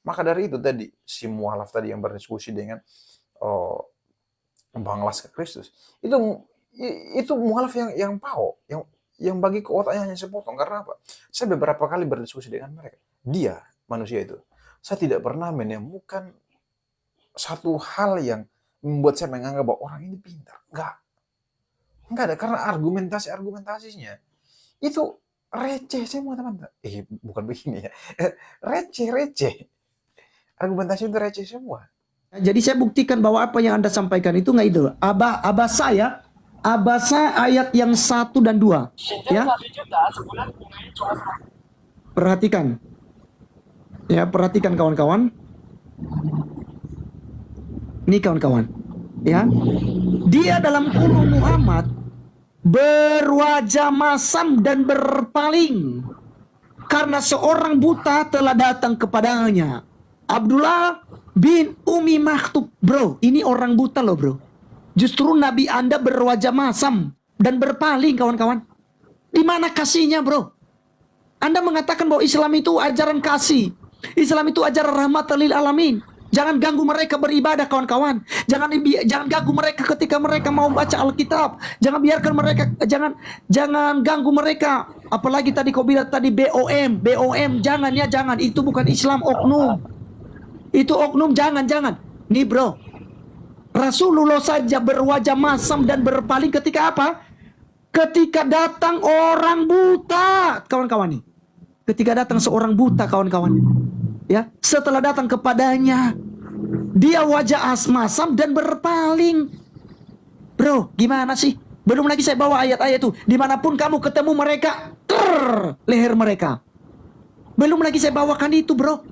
Maka dari itu tadi, si mualaf tadi yang berdiskusi dengan oh, Bang Laskar Kristus, itu itu mualaf yang pao, yang bagi ke otaknya hanya sepotong. Karena apa? Saya beberapa kali berdiskusi dengan mereka. Dia, manusia itu, saya tidak pernah menemukan satu hal yang membuat saya menganggap bahwa orang ini pintar. Enggak ada, karena argumentasinya itu receh semua teman. Bukan begini ya. Receh. Argumentasi itu receh semua. Jadi saya buktikan bahwa apa yang Anda sampaikan itu nggak itu. Abasa ayat yang 1 dan 2. Ya. Perhatikan. Ya, perhatikan kawan-kawan. Ini kawan-kawan. Ya. Dia dalam kurung Muhammad berwajah masam dan berpaling karena seorang buta telah datang kepadanya. Abdullah bin Umi Maktub. Bro, ini orang buta loh bro. Justru Nabi Anda berwajah masam dan berpaling kawan-kawan. Di mana kasihnya bro? Anda mengatakan bahwa Islam itu ajaran kasih. Islam itu ajaran rahmat lil alamin. Jangan ganggu mereka beribadah kawan-kawan. Jangan ganggu mereka ketika mereka mau baca Alkitab. Jangan biarkan mereka, jangan ganggu mereka. Apalagi tadi kau bilang tadi BOM, jangan ya, jangan. Itu bukan Islam, oknum. Itu oknum, jangan. Nih bro, Rasulullah saja berwajah masam dan berpaling ketika apa? Ketika datang orang buta, kawan-kawan nih. Ketika datang seorang buta, kawan-kawan. Ya, setelah datang kepadanya, dia wajah masam dan berpaling. Bro, gimana sih? Belum lagi saya bawa ayat-ayat itu. Dimanapun kamu ketemu mereka, leher mereka. Belum lagi saya bawakan itu bro.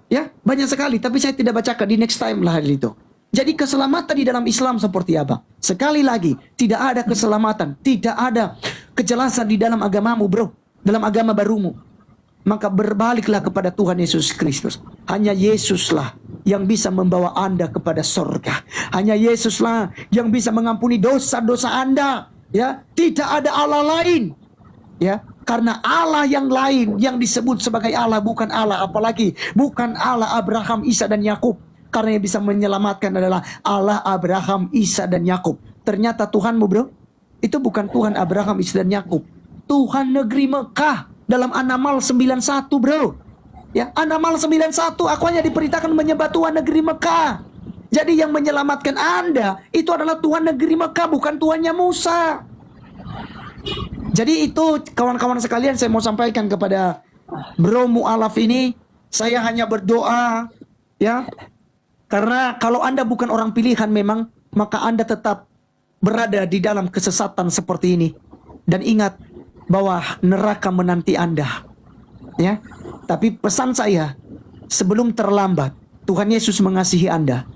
Ya, banyak sekali, tapi saya tidak bacakan, di next time lah itu. Jadi keselamatan di dalam Islam seperti apa? Sekali lagi, tidak ada keselamatan, tidak ada kejelasan di dalam agamamu bro, dalam agama barumu. Maka berbaliklah kepada Tuhan Yesus Kristus. Hanya Yesuslah yang bisa membawa Anda kepada surga. Hanya Yesuslah yang bisa mengampuni dosa-dosa Anda. Ya, tidak ada Allah lain. Ya, karena Allah yang lain yang disebut sebagai Allah bukan Allah, apalagi bukan Allah Abraham, Isa dan Yakub. Karena yang bisa menyelamatkan adalah Allah Abraham, Isa dan Yakub. Ternyata Tuhanmu bro, itu bukan Tuhan Abraham, Isa dan Yakub. Tuhan negeri Mekah dalam An-Naml 91 bro. Ya, An-Naml 91, aku hanya diperintahkan menyembah Tuhan negeri Mekah. Jadi yang menyelamatkan Anda itu adalah Tuhan negeri Mekah, bukan Tuhannya Musa. Jadi itu kawan-kawan sekalian, saya mau sampaikan kepada bro mu'alaf ini, saya hanya berdoa ya, karena kalau Anda bukan orang pilihan memang, maka Anda tetap berada di dalam kesesatan seperti ini. Dan ingat bahwa neraka menanti Anda. Ya. Tapi pesan saya, sebelum terlambat, Tuhan Yesus mengasihi Anda.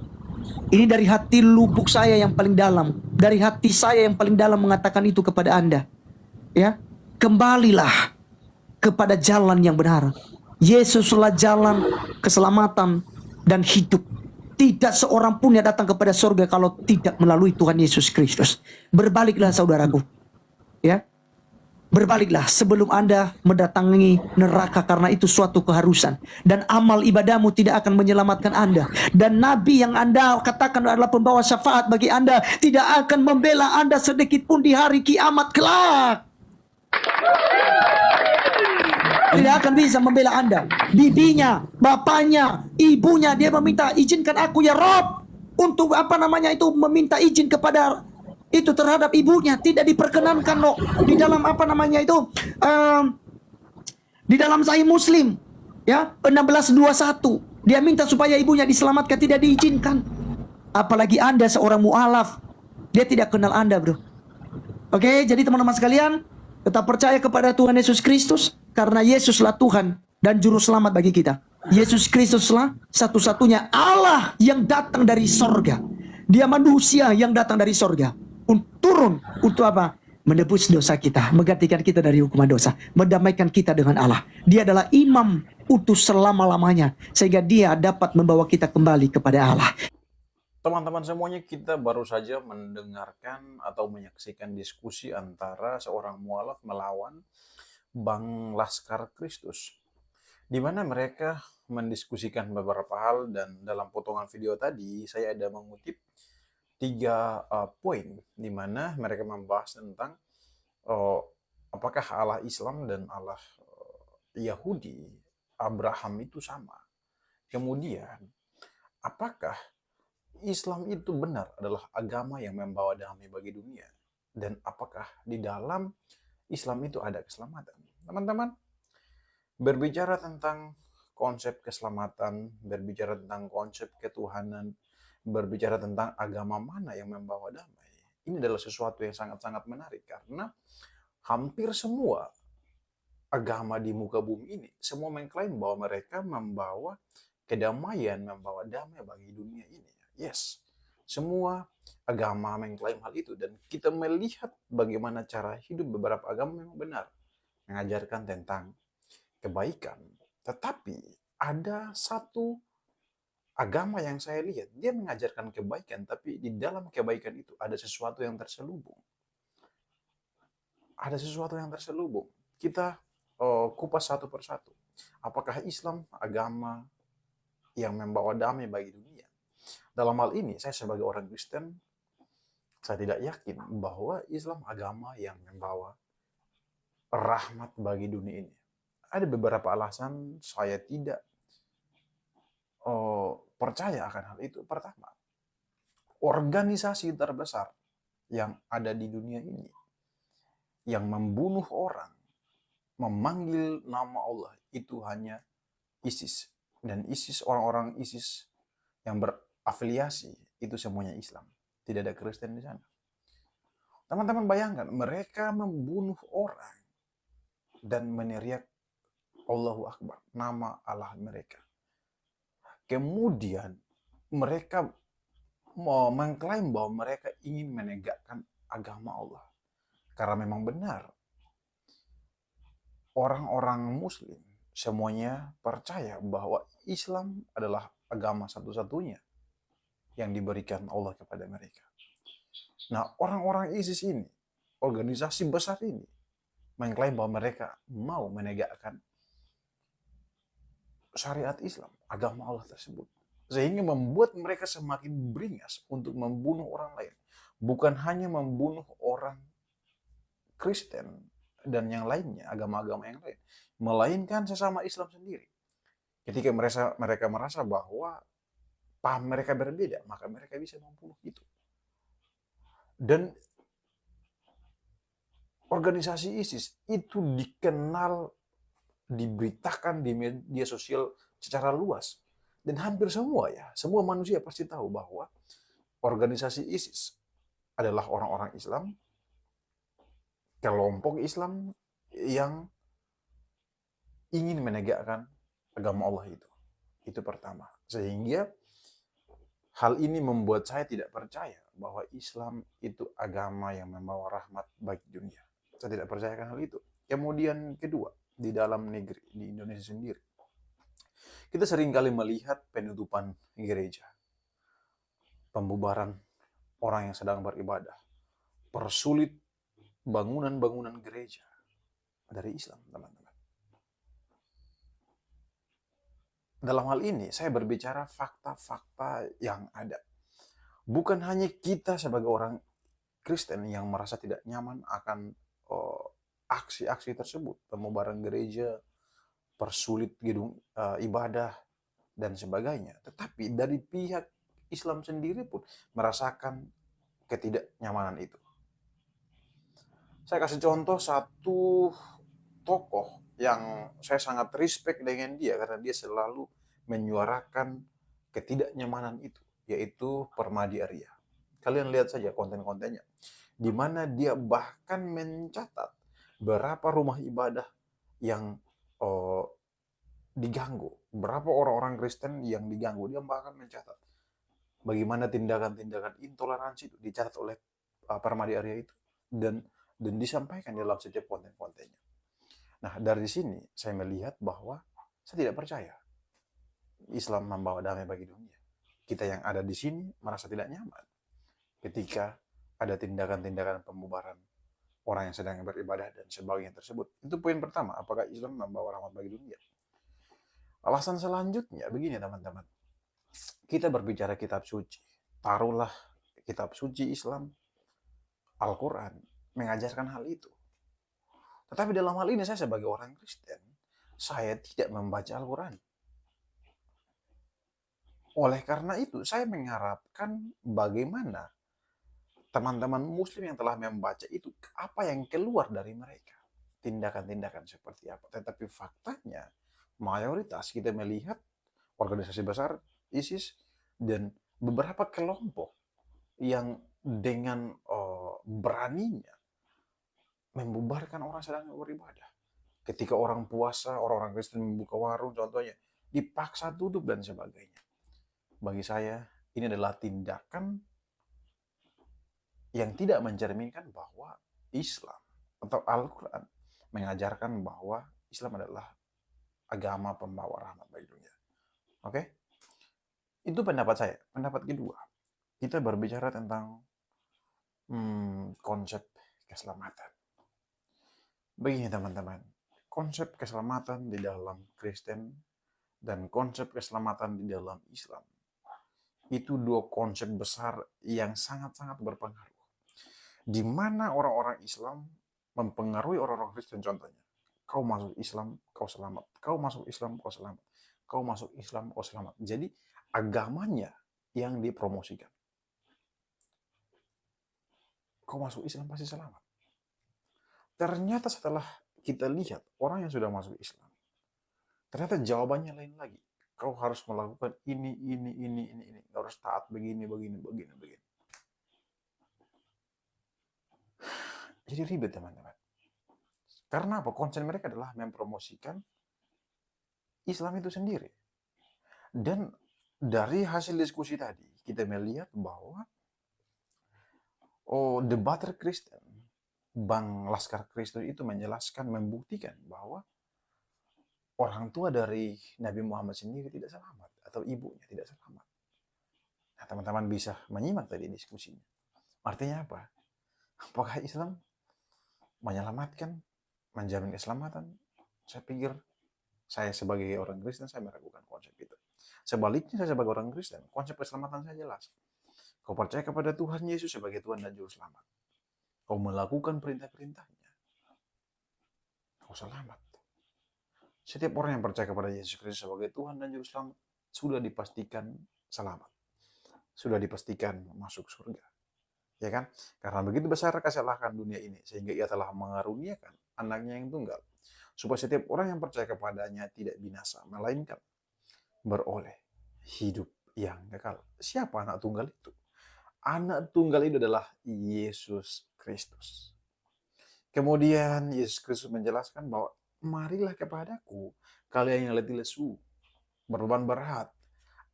Ini dari hati lubuk saya yang paling dalam, dari hati saya yang paling dalam mengatakan itu kepada Anda. Ya, kembalilah kepada jalan yang benar. Yesuslah jalan keselamatan dan hidup. Tidak seorang pun yang datang kepada surga kalau tidak melalui Tuhan Yesus Kristus. Berbaliklah saudaraku. Ya. Berbaliklah sebelum Anda mendatangi neraka, karena itu suatu keharusan. Dan amal ibadahmu tidak akan menyelamatkan Anda. Dan Nabi yang Anda katakan adalah pembawa syafaat bagi Anda tidak akan membela Anda sedikit pun di hari kiamat kelak. Tidak akan bisa membela Anda. Bibinya, bapaknya, ibunya, dia meminta, izinkan aku ya Rob untuk meminta izin kepada itu terhadap ibunya. Tidak diperkenankan loh di dalam di dalam Sahih Muslim ya 1621, dia minta supaya ibunya diselamatkan, tidak diizinkan. Apalagi Anda seorang mu'alaf, dia tidak kenal Anda bro. Oke, jadi teman-teman sekalian, tetap percaya kepada Tuhan Yesus Kristus, karena Yesuslah Tuhan dan Juru Selamat bagi kita. Yesus Kristuslah satu-satunya Allah yang datang dari sorga. Dia manusia yang datang dari sorga. Turun untuk apa? Menebus dosa kita, menggantikan kita dari hukuman dosa, mendamaikan kita dengan Allah. Dia adalah imam utus selama-lamanya, sehingga dia dapat membawa kita kembali kepada Allah. Teman-teman semuanya, kita baru saja mendengarkan atau menyaksikan diskusi antara seorang mualaf melawan Bang Laskar Kristus, di mana mereka mendiskusikan beberapa hal, dan dalam potongan video tadi saya ada mengutip 3 poin di mana mereka membahas tentang eh, apakah Allah Islam dan Allah Yahudi Abraham itu sama. Kemudian, apakah Islam itu benar adalah agama yang membawa damai bagi dunia? Dan apakah di dalam Islam itu ada keselamatan? Teman-teman, berbicara tentang konsep keselamatan, berbicara tentang konsep ketuhanan, berbicara tentang agama mana yang membawa damai, ini adalah sesuatu yang sangat-sangat menarik karena hampir semua agama di muka bumi ini semua mengklaim bahwa mereka membawa kedamaian, membawa damai bagi dunia ini. Yes, semua agama mengklaim hal itu, dan kita melihat bagaimana cara hidup beberapa agama memang benar mengajarkan tentang kebaikan. Tetapi ada satu agama yang saya lihat, dia mengajarkan kebaikan, tapi di dalam kebaikan itu ada sesuatu yang terselubung. Ada sesuatu yang terselubung. Kita kupas satu persatu. Apakah Islam agama yang membawa damai bagi dunia? Dalam hal ini, saya sebagai orang Kristen, saya tidak yakin bahwa Islam agama yang membawa rahmat bagi dunia ini. Ada beberapa alasan saya tidak percaya akan hal itu. Pertama, organisasi terbesar yang ada di dunia ini yang membunuh orang, memanggil nama Allah, itu hanya ISIS. Dan ISIS, orang-orang ISIS yang berafiliasi, itu semuanya Islam. Tidak ada Kristen di sana. Teman-teman bayangkan, mereka membunuh orang dan meneriak Allahu Akbar, nama Allah mereka. Kemudian mereka mengklaim bahwa mereka ingin menegakkan agama Allah. Karena memang benar, orang-orang Muslim semuanya percaya bahwa Islam adalah agama satu-satunya yang diberikan Allah kepada mereka. Nah, orang-orang ISIS ini, organisasi besar ini, mengklaim bahwa mereka mau menegakkan syariat Islam, agama Allah tersebut. Sehingga membuat mereka semakin beringas untuk membunuh orang lain. Bukan hanya membunuh orang Kristen dan yang lainnya, agama-agama yang lain, melainkan sesama Islam sendiri. Ketika mereka merasa bahwa paham mereka berbeda, maka mereka bisa membunuh itu. Dan organisasi ISIS itu dikenal, diberitakan di media sosial secara luas. Dan hampir semua manusia pasti tahu bahwa organisasi ISIS adalah orang-orang Islam, kelompok Islam yang ingin menegakkan agama Allah itu. Itu pertama. Sehingga hal ini membuat saya tidak percaya bahwa Islam itu agama yang membawa rahmat bagi dunia. Saya tidak percayakan hal itu. Kemudian kedua, di dalam negeri, di Indonesia sendiri, kita seringkali melihat penutupan gereja, pembubaran orang yang sedang beribadah, persulit bangunan-bangunan gereja dari Islam, teman-teman. Dalam hal ini, saya berbicara fakta-fakta yang ada. Bukan hanya kita sebagai orang Kristen yang merasa tidak nyaman akan aksi-aksi tersebut, pembubaran gereja, persulit gedung ibadah, dan sebagainya. Tetapi dari pihak Islam sendiri pun merasakan ketidaknyamanan itu. Saya kasih contoh satu tokoh yang saya sangat respect dengan dia karena dia selalu menyuarakan ketidaknyamanan itu, yaitu Permadi Arya. Kalian lihat saja konten-kontennya, di mana dia bahkan mencatat berapa rumah ibadah yang diganggu, berapa orang-orang Kristen yang diganggu. Dia bahkan mencatat bagaimana tindakan-tindakan intoleransi itu dicatat oleh Permadi Arya itu, dan disampaikan dalam setiap konten-kontennya. Nah, dari sini saya melihat bahwa saya tidak percaya Islam membawa damai bagi dunia. Kita yang ada di sini merasa tidak nyaman ketika ada tindakan-tindakan pembubaran orang yang sedang beribadah dan sebagainya tersebut. Itu poin pertama, apakah Islam membawa rahmat bagi dunia? Alasan selanjutnya begini teman-teman. Kita berbicara kitab suci. Taruhlah kitab suci Islam, Al-Quran, mengajarkan hal itu. Tetapi dalam hal ini saya sebagai orang Kristen, saya tidak membaca Al-Quran. Oleh karena itu, saya mengharapkan bagaimana teman-teman muslim yang telah membaca itu, apa yang keluar dari mereka. Tindakan-tindakan seperti apa. Tetapi faktanya, mayoritas kita melihat organisasi besar, ISIS, dan beberapa kelompok yang dengan beraninya membubarkan orang sedang beribadah. Ketika orang puasa, orang-orang Kristen membuka warung contohnya, dipaksa tutup dan sebagainya. Bagi saya, ini adalah tindakan yang tidak mencerminkan bahwa Islam atau Al-Quran mengajarkan bahwa Islam adalah agama pembawa rahmat bagi dunia. Oke? Itu pendapat saya. Pendapat kedua, kita berbicara tentang konsep keselamatan. Begini teman-teman, konsep keselamatan di dalam Kristen dan konsep keselamatan di dalam Islam itu dua konsep besar yang sangat-sangat berpengaruh. Di mana orang-orang Islam mempengaruhi orang-orang Kristen contohnya. Kau masuk Islam, kau selamat. Kau masuk Islam, kau selamat. Kau masuk Islam, kau selamat. Jadi agamanya yang dipromosikan. Kau masuk Islam pasti selamat. Ternyata setelah kita lihat orang yang sudah masuk Islam, ternyata jawabannya lain lagi. Kau harus melakukan ini. Kau harus taat begini. Jadi ribet teman-teman. Karena apa? Konsen mereka adalah mempromosikan Islam itu sendiri. Dan dari hasil diskusi tadi, kita melihat bahwa debater Kristen, Bang Laskar Kristus itu menjelaskan, membuktikan bahwa orang tua dari Nabi Muhammad sendiri tidak selamat, atau ibunya tidak selamat. Nah, teman-teman bisa menyimak tadi diskusinya. Artinya apa? Apakah Islam menyelamatkan, menjamin keselamatan? Saya pikir, saya sebagai orang Kristen, saya meragukan konsep itu. Sebaliknya, saya sebagai orang Kristen, konsep keselamatan saya jelas. Kau percaya kepada Tuhan Yesus sebagai Tuhan dan Juru Selamat. Kau melakukan perintah-perintahnya. Kau selamat. Setiap orang yang percaya kepada Yesus Kristus sebagai Tuhan dan Juru Selamat sudah dipastikan selamat. Sudah dipastikan masuk surga. Ya kan? Karena begitu besar kasih Allah akan dunia ini, sehingga ia telah mengaruniakan anaknya yang tunggal, supaya setiap orang yang percaya kepadanya tidak binasa, melainkan beroleh hidup yang kekal. Siapa anak tunggal itu? Anak tunggal itu adalah Yesus Kristus. Kemudian Yesus Kristus menjelaskan bahwa marilah kepadaku, kalian yang letih lesu, berbeban berat.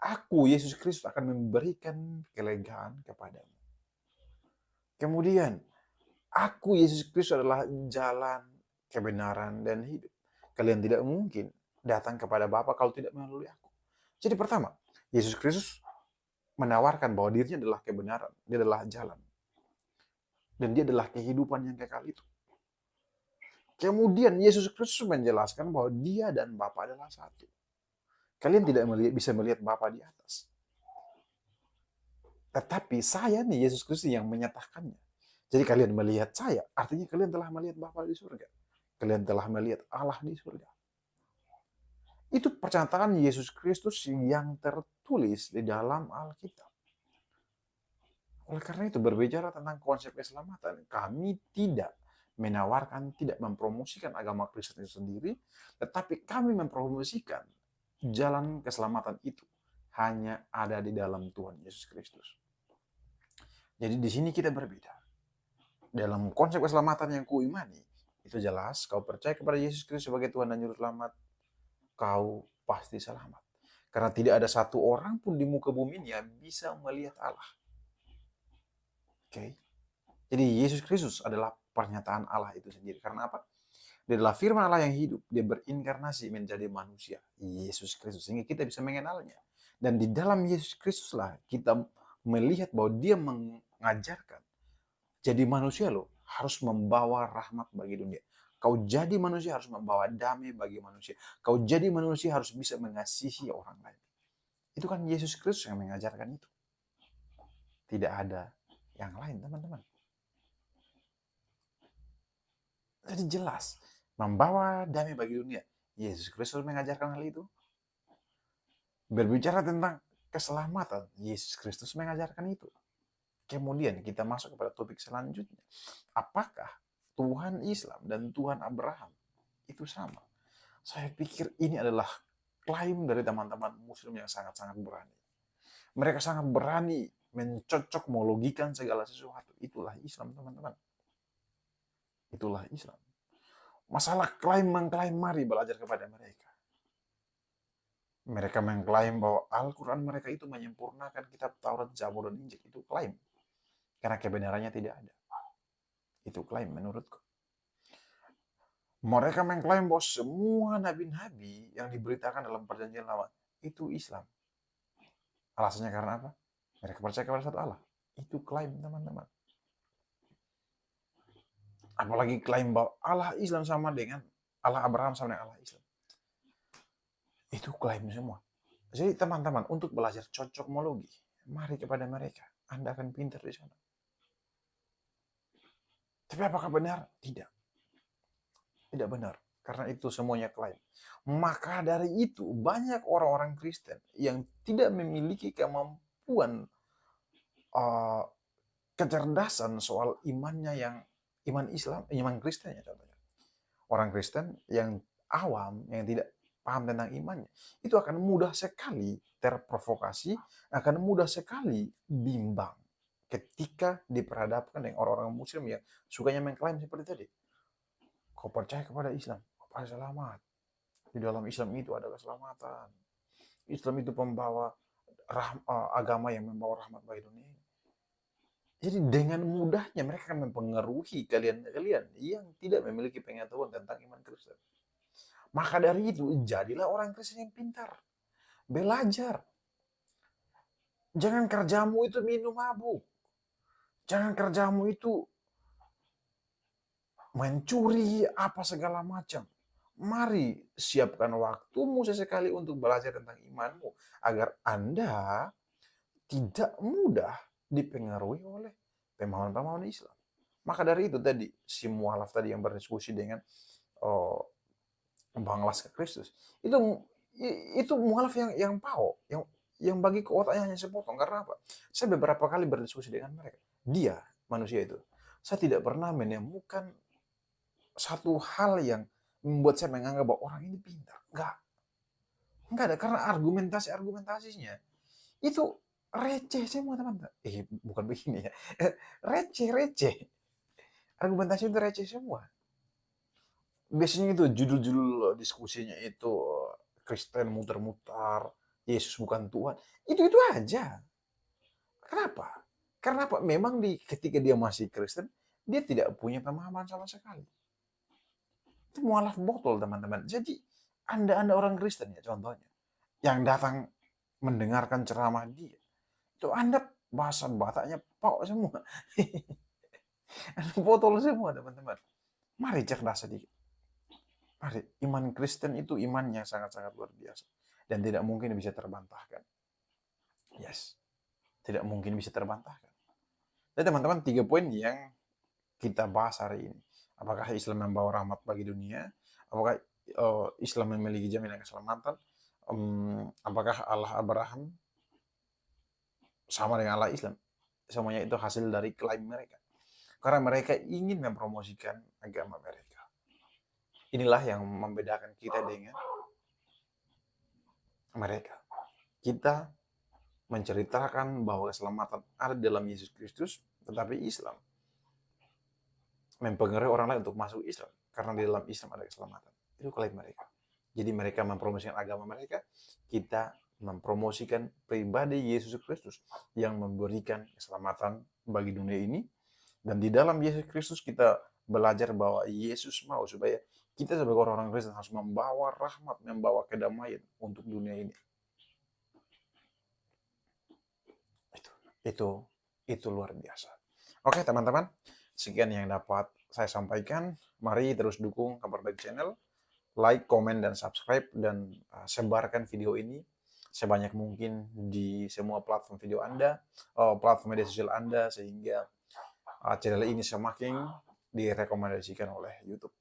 Aku, Yesus Kristus, akan memberikan kelegaan kepadamu. Kemudian, aku, Yesus Kristus, adalah jalan, kebenaran, dan hidup. Kalian tidak mungkin datang kepada Bapa kalau tidak melalui aku. Jadi pertama, Yesus Kristus menawarkan bahwa dirinya adalah kebenaran, dia adalah jalan. Dan dia adalah kehidupan yang kekal itu. Kemudian Yesus Kristus menjelaskan bahwa dia dan Bapa adalah satu. Kalian tidak bisa melihat Bapa di atas. Tetapi saya nih, Yesus Kristus yang menyatakannya. Jadi kalian melihat saya, artinya kalian telah melihat Bapa di surga. Kalian telah melihat Allah di surga. Itu pernyataan Yesus Kristus yang tertulis di dalam Alkitab. Oleh karena itu, berbicara tentang konsep keselamatan, kami tidak menawarkan, tidak mempromosikan agama Kristen itu sendiri, tetapi kami mempromosikan jalan keselamatan itu hanya ada di dalam Tuhan Yesus Kristus. Jadi di sini kita berbeda. Dalam konsep keselamatan yang kuimani, itu jelas, kau percaya kepada Yesus Kristus sebagai Tuhan dan Juru Selamat, kau pasti selamat. Karena tidak ada satu orang pun di muka bumi ini yang bisa melihat Allah. Oke. Jadi Yesus Kristus adalah pernyataan Allah itu sendiri. Karena apa? Dia adalah firman Allah yang hidup. Dia berinkarnasi menjadi manusia. Yesus Kristus. Sehingga kita bisa mengenalnya. Dan di dalam Yesus Kristuslah kita melihat bahwa dia mengajarkan. Jadi manusia loh harus membawa rahmat bagi dunia. Kau jadi manusia harus membawa damai bagi manusia. Kau jadi manusia harus bisa mengasihi orang lain. Itu kan Yesus Kristus yang mengajarkan itu. Tidak ada yang lain, teman-teman. Jadi jelas, membawa damai bagi dunia. Yesus Kristus mengajarkan hal itu. Berbicara tentang keselamatan, Yesus Kristus mengajarkan itu. Kemudian kita masuk kepada topik selanjutnya. Apakah Tuhan Islam dan Tuhan Abraham itu sama? Saya pikir ini adalah klaim dari teman-teman Muslim yang sangat-sangat berani. Mereka sangat berani mencocok melogikan segala sesuatu. Itulah Islam, teman-teman. Itulah Islam. Masalah klaim mengklaim, mari belajar kepada mereka. Mereka mengklaim bahwa Al-Quran mereka itu menyempurnakan kitab Taurat, Zabur, dan Injil. Itu klaim. Karena kebenarannya tidak ada. Itu klaim menurutku. Mereka mengklaim bahwa semua nabi-nabi yang diberitakan dalam perjanjian lama itu Islam. Alasannya karena apa? Mereka percaya kepada satu Allah. Itu klaim, teman-teman. Apalagi klaim bahwa Allah Islam sama dengan Allah Abraham sama dengan Allah Islam. Itu klaim semua. Jadi teman-teman, untuk belajar cocokmologi, mari kepada mereka. Anda akan pintar di sana. Tapi apakah benar? Tidak. Tidak benar. Karena itu semuanya klaim. Maka dari itu, banyak orang-orang Kristen yang tidak memiliki kemampuan kecerdasan soal imannya yang iman Islam, iman Kristen ya contohnya. Orang Kristen yang awam, yang tidak paham tentang imannya, itu akan mudah sekali terprovokasi, akan mudah sekali bimbang ketika diperhadapkan dengan orang-orang Muslim yang sukanya mengklaim seperti tadi. Kau percaya kepada Islam, kau pasti selamat. Di dalam Islam itu ada keselamatan. Islam itu pembawa agama yang membawa rahmat bagi dunia. Jadi dengan mudahnya mereka akan mempengaruhi kalian-kalian yang tidak memiliki pengetahuan tentang iman Kristen. Maka dari itu, jadilah orang Kristen yang pintar. Belajar. Jangan kerjamu itu minum mabuk. Jangan kerjamu itu mencuri apa segala macam. Mari siapkan waktumu sesekali untuk belajar tentang imanmu. Agar Anda tidak mudah dipengaruhi oleh pemahaman-pemahaman Islam. Maka dari itu tadi, si mualaf tadi yang berdiskusi dengan Bang Las ke Kristus, itu mualaf yang pao, yang bagi ke otaknya hanya sepotong. Karena apa? Saya beberapa kali berdiskusi dengan mereka. Dia, manusia itu, saya tidak pernah menemukan satu hal yang membuat saya menganggap bahwa orang ini pintar. Enggak ada, karena argumentasinya itu receh semua, teman-teman. Bukan begini ya. Receh. Argumentasi itu receh semua. Biasanya itu judul-judul diskusinya itu Kristen muter-muter, Yesus bukan Tuhan. Itu aja. Kenapa? Karena apa? Memang ketika dia masih Kristen, dia tidak punya pemahaman sama sekali. Itu mualaf botol, teman-teman. Jadi, Anda orang Kristen ya contohnya, yang datang mendengarkan ceramah dia, itu Anda bahasa Bataknya pok semua. Botol semua, teman-teman. Mari cerdas sedikit. Mari, iman Kristen itu iman yang sangat-sangat luar biasa. Dan tidak mungkin bisa terbantahkan. Yes. Tidak mungkin bisa terbantahkan. Jadi teman-teman, 3 poin yang kita bahas hari ini. Apakah Islam membawa rahmat bagi dunia? Apakah Islam memiliki jaminan keselamatan? Apakah Allah Abraham sama dengan Allah Islam? Semuanya itu hasil dari klaim mereka. Karena mereka ingin mempromosikan agama mereka. Inilah yang membedakan kita dengan mereka. Kita menceritakan bahwa keselamatan ada dalam Yesus Kristus, tetapi Islam mempengaruhi orang lain untuk masuk Islam. Karena di dalam Islam ada keselamatan. Itu klaim mereka. Jadi mereka mempromosikan agama mereka, kita mempromosikan pribadi Yesus Kristus yang memberikan keselamatan bagi dunia ini. Dan di dalam Yesus Kristus kita belajar bahwa Yesus mau supaya kita sebagai orang-orang Kristen harus membawa rahmat, membawa kedamaian untuk dunia ini. Itu luar biasa. Oke teman-teman, sekian yang dapat saya sampaikan, mari terus dukung Kabar Baik Channel, like, komen, dan subscribe, dan sebarkan video ini sebanyak mungkin di semua platform video Anda, platform media sosial Anda, sehingga channel ini semakin direkomendasikan oleh YouTube.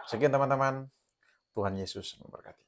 Sekian teman-teman, Tuhan Yesus memberkati.